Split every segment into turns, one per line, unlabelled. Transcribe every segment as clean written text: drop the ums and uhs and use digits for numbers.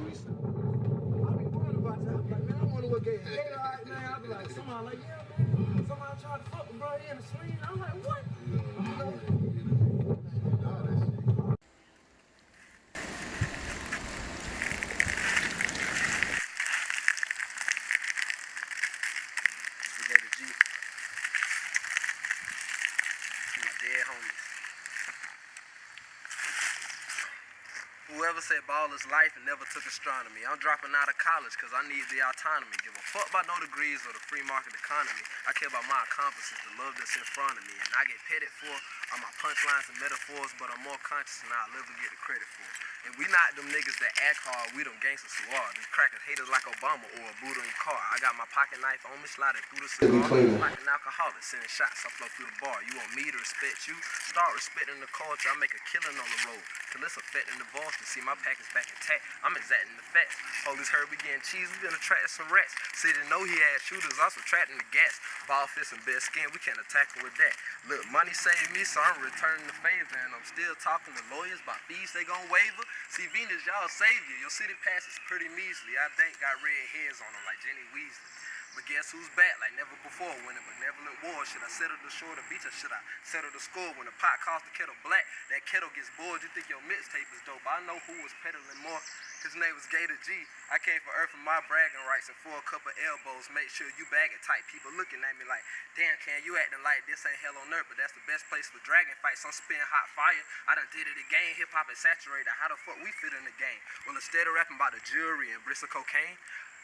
Freestyle. I be wondering about that. Like, man, I wonder what Gator. Gator, all right, man. I be like, somebody like, yeah, man. Somebody tried to fuck with bro in the swing. I'm like, what? You know? Gator G. My dead homies. Whoever said ball is life and never took astronomy. I'm dropping out of college because I need the autonomy. Give a fuck about no degrees or the free market economy. I care about my accomplices, the love that's in front of me. And I get petted for all my punchlines and metaphors, but I'm more conscious than I'll ever get the credit for. And we not them niggas that act hard, we them gangsters who are. These crackers haters like Obama or a Buddha in car. I got my pocket knife on me, sliding through the cigar. Like an alcoholic, sending shots, I flow through the bar. You want me to respect you? Start respecting the culture, I make a killing on the road. Till it's affecting the boss to see my package back intact. I'm exacting the facts. Police heard we getting cheese, we been attracting some rats. See, they know he had shooters, I'm subtracting the gas. Ball fist and bare skin, we can't attack him with that. Look, money saved me, so I'm returning the favor. And I'm still talking to lawyers about fees they gon' waiver. See, Venus, y'all savior. Your city pass is pretty measly. I think got red heads on them like Jenny Weasley. But guess who's back like never before? Winning benevolent war. Should I settle the shore, the beach, or should I settle the score? When the pot calls the kettle black, that kettle gets bored. You think your mixtape is dope. I know who was peddling more. His name was Gator G. I came for earth for my bragging rights and for a couple elbows. Make sure you bag it tight. People looking at me like, damn, Can, you acting like this ain't hell on earth. But that's the best place for dragon fights. I'm spitting hot fire. I done did it again. Hip-hop is saturated. How the fuck we fit in the game? Well, instead of rapping about the jewelry and bricks of cocaine,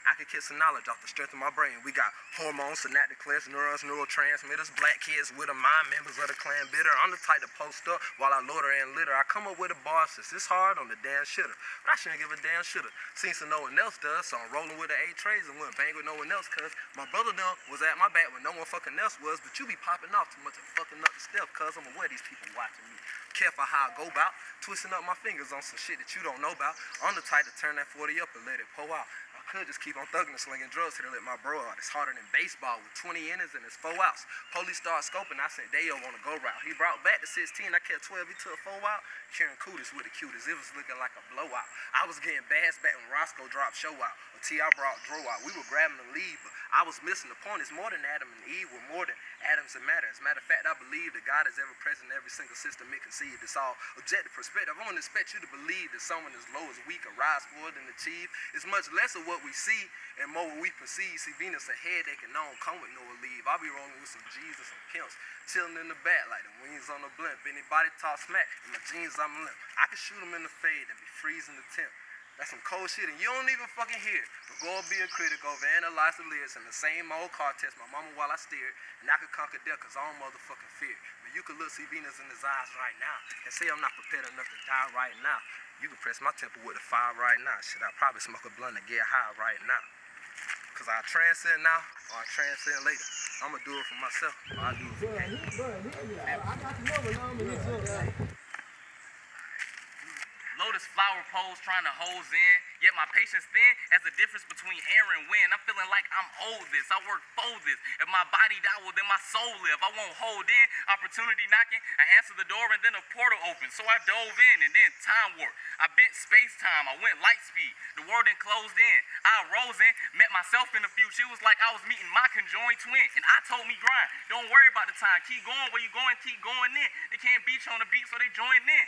I can kick some knowledge off the strength of my brain. We got hormones, synaptic clears, neurons, neurotransmitters, black kids with a mind, members of the clan bitter. I'm the type to post up while I loiter and litter. I come up with a bar since it's hard on the damn shitter. But I shouldn't give a damn shitter. Seen some no one else does, so I'm rolling with the A-trays and wouldn't bang with no one else, cause my brother done was at my back when no one fucking else was. But you be popping off too much and fucking up the stuff, cause I'm aware these people watching me. Careful how I go about, twisting up my fingers on some shit that you don't know about. I'm the type to turn that 40 up and let it pour out. I could just keep on thugging and slinging drugs till they let my bro out. It's harder than baseball with 20 innings and it's 4 outs. Police start scoping, I said, Dayo on a go route. He brought back the 16, I kept 12, he took 4 out. Sharing cooties with the cutest, it was looking like a blowout. I was getting bass back when Roscoe dropped show out. Or T.I. brought Dro out. We were grabbing the lead, but I was missing the point. It's more than Adam and Eve, we're more than atoms and matter. As a matter of fact, I believe that God is ever present in every single system it conceived. It's all objective perspective. I wouldn't expect you to believe that someone as low as we can rise forward and achieve. It's much less of what we see and more what we perceive. See, Venus ahead, they can know come with no leave. I'll be rolling with some G's and some pimps, chilling in the back like the wings on a blimp. Anybody talk smack, in my jeans I'm limp. I can shoot them in the fade and be freezing the temp. That's some cold shit and you don't even fucking hear it. But go be a critic, overanalyze the lyrics in the same old car test my mama while I steered. And I could conquer death cause I don't motherfucking fear. But you could look see Venus in his eyes right now and say I'm not prepared enough to die right now. You can press my temple with a fire right now. Shit, I probably smoke a blunt and get high right now. Cause I transcend now or I transcend later. I'ma do it for myself or I do it for you.
I got the number, Lotus flower pose trying to hose in, yet my patience thin as the difference between air and wind. I'm feeling like I'm old this, I work for this. If my body die, well then my soul live. I won't hold in, opportunity knocking. I answer the door and then a portal opened. So I dove in and then time warp. I bent space-time, I went light speed. The world then closed in. I rose in, met myself in the future. It was like I was meeting my conjoined twin. And I told me grind, don't worry about the time. Keep going where you going, keep going in. They can't beat you on the beat, so they join in.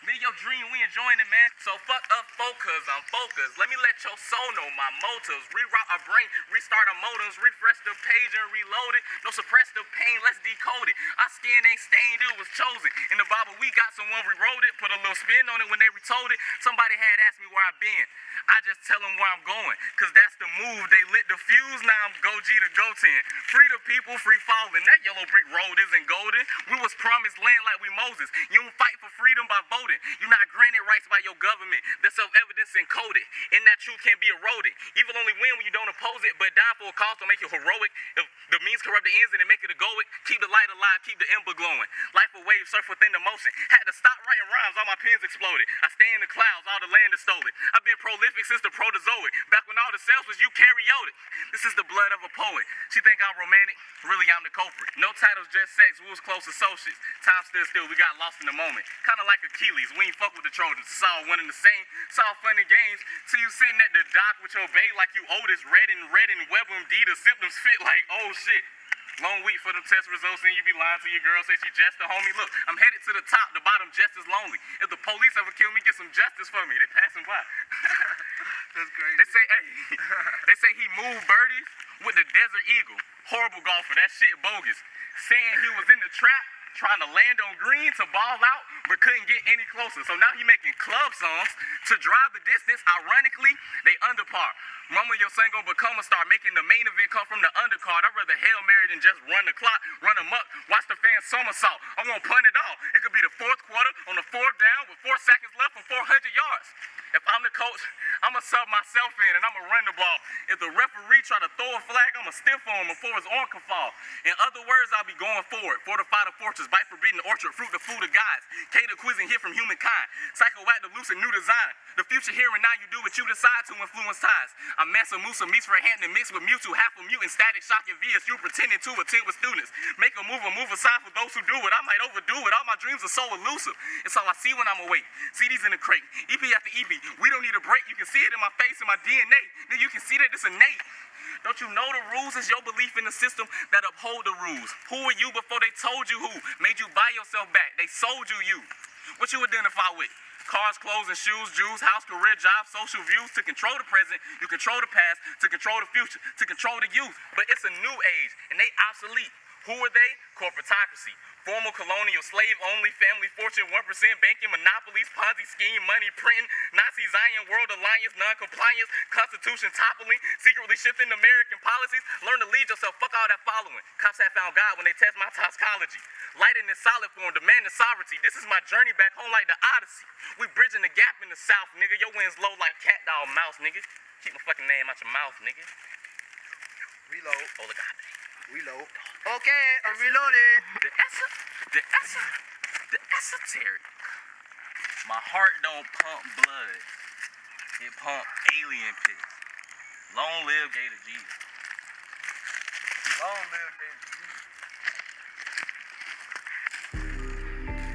Live your dream, we enjoying it, man. So fuck up focus, I'm focused. Let me let your soul know my motives. Reroute our brain, restart our modems, refresh the page and reload it. No suppress the pain, let's decode it. Our skin ain't stained, it was chosen. In the Bible, we got someone rewrote it, put a little spin on it when they retold it. Somebody had asked me where I've been. I just tell them where I'm going, cause that's the move. They lit the fuse, now I'm Go G to Go 10. Free the people, free falling. That yellow brick road isn't golden. We was promised land like we Moses. You don't fight for freedom by voting. You're not granted rights by your government. The self-evidence encoded, and that truth can't be eroded. Evil only win when you don't oppose it, but dying for a cause don't make you heroic. If the means corrupt the ends and they make it egoic, keep the light alive, keep the ember glowing. Life a wave, surf within the motion. Had to stop writing rhymes, all my pens exploded. I stay in the clouds, all the land is stolen. I've been prolific since the protozoic, back when all the cells was eukaryotic. This is the blood of a poet. She think I'm romantic, really I'm the culprit. No titles, just sex, we was close associates. Time stood still, we got lost in the moment. Kinda like a key dailies. We ain't fuck with the Trojans. It's all one and the same. It's all fun and games. Till you sitting at the dock with your bae like you owe this red and WebMD. The symptoms fit like, oh shit. Long week for them test results and you be lying to your girl, say she just a homie. Look, I'm headed to the top, the bottom just as lonely. If the police ever kill me, get some justice for me. They passing by.
That's crazy.
They say, hey, they say he moved birdies with the Desert Eagle. Horrible golfer, that shit bogus. Saying he was in the trap, trying to land on green to ball out, but couldn't get any closer. So now he making club songs to drive the distance. Ironically, they under par. Mama, your son gonna become a star, making the main event come from the undercard. I'd rather Hail Mary than just run the clock, run amok, watch the fans somersault. I'm gonna punt it all. It could be the fourth quarter on the fourth down with 4 seconds left for 400 yards. If I'm the coach, I'ma sub myself in and I'ma run the ball. If the referee try to throw a flag, I'ma stiff on him before his arm can fall. In other words, I'll be going forward. Fortify the fortress, bite forbidden orchard, fruit the food of gods. Cater quizzing here from humankind. Psycho at the loose and new design. The future here and now, you do what you decide to influence ties. I'm Mansa Musa, meets for Hampton, mixed with Mewtwo, half a mutant, static shock and VSU, pretending to attend with students. Make a move aside for those who do it. I might overdo it. All my dreams are so elusive. It's all I see when I'm awake. CDs in the crate, EP after EP. We don't need a break. You can see it in my face and my DNA. Then you can see that it's innate. Don't you know the rules is your belief in the system that uphold the rules? Who are you before they told you who? Made you buy yourself back. They sold you. What you identify with? Cars, clothes, and shoes, Jews, house, career, job, social views. To control the present, you control the past. To control the future, to control the youth. But it's a new age, and they obsolete. Who are they? Corporatocracy. Formal colonial, slave-only, family fortune, 1% banking, monopolies, Ponzi scheme, money printing, Nazi Zion World Alliance, non-compliance, constitution toppling, secretly shifting American policies. Learn to lead yourself, fuck all that following. Cops have found God when they test my toxicology. Light in its solid form, demanding sovereignty. This is my journey back home like the Odyssey. We bridging the gap in the South, nigga. Your wind's low like cat, dog, mouse, nigga. Keep my fucking name out your mouth, nigga.
Reload.
Oh, the goddamn.
Reload. Okay, I'm reloaded.
The esoteric. My heart don't pump blood. It pump alien piss. Long live Gator G.
Long live Gator G.